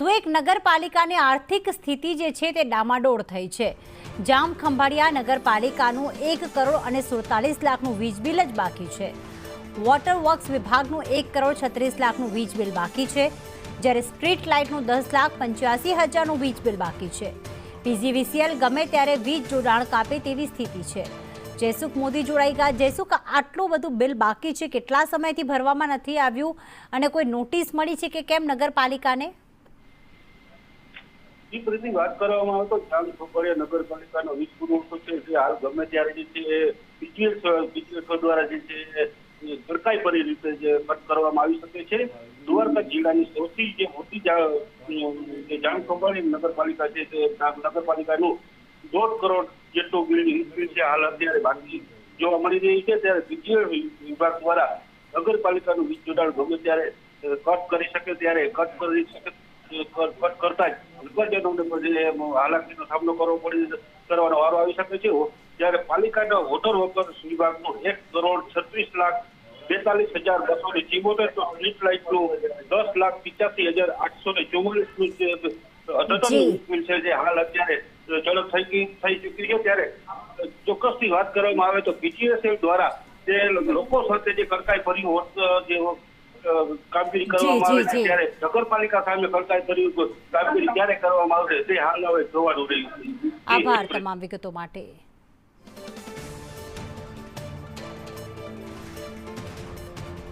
વધુ એક નગરપાલિકાની આર્થિક સ્થિતિ જે છે તે ડામાડોળ થઈ છે। જામખંભાળિયા નગરપાલિકાનું 1,47,47,00,000નું વીજ બિલ જ બાકી છે। વોટર વર્ક્સ વિભાગનું 1,36,00,000નું વીજ બિલ બાકી છે, જ્યારે સ્ટ્રીટ લાઇટનું 10,85,000નું વીજ બિલ બાકી છે। પીજીવીસીએલ ગમે ત્યારે વીજ જોડાણ કાપે તેવી સ્થિતિ છે। જયસુખ મોદી જોડાઈ ગયા। જયસુખ, આટલું બધું બિલ બાકી છે, કેટલા સમયથી ભરવામાં નથી આવ્યું અને કોઈ નોટિસ મળી છે કે કેમ નગરપાલિકાને? એ પ્રતિ વાત કરવામાં આવે તો જામખંભાળિયા નગરપાલિકાનો વીજ પુરવઠો છે જે હાલ ગમે ત્યારે જે છે બીજીએલ દ્વારા જે છે ગરકાઈભરી રીતે જે કટ કરવામાં આવી શકે છે। દ્વારકા જિલ્લાની સૌથી જે મોટી જામખંભાળિયા નગરપાલિકા છે તે નગરપાલિકાનું 1.5 કરોડ જેટલું બિલ છે હાલ અત્યારે બાકી જોવા મળી રહી છે। ત્યારે બીજીએલ વિભાગ દ્વારા નગરપાલિકાનું વીજ જોડાણ ગમે ત્યારે કટ કરી શકે ત્યારે કટ કરતા જ નગરજનોને હાલાકીનો સામનો કરવાનો વારો આવી શકે છે। જ્યારે પાલિકાના વોટર વર્કર્સ વિભાગનું 1,36,42,274 તો સ્ટ્રીટ લાઇટનું 10,85,844 બિલ છે જે હાલ અત્યારે ઝડપ થઈ ચૂકી છે। ત્યારે ચોક્કસથી વાત કરવામાં આવે તો બીજીએસએલ દ્વારા જે લોકો સાથે જે કડકાઈ ભરી જે કામગીરી કરવામાં આવે છે ત્યારે નગરપાલિકા સામે કડકાઈ ભરી કામગીરી ક્યારે કરવામાં આવશે તે હાલ હવે જોવાનું રહ્યું છે। આભાર તમામ વિગતો માટે।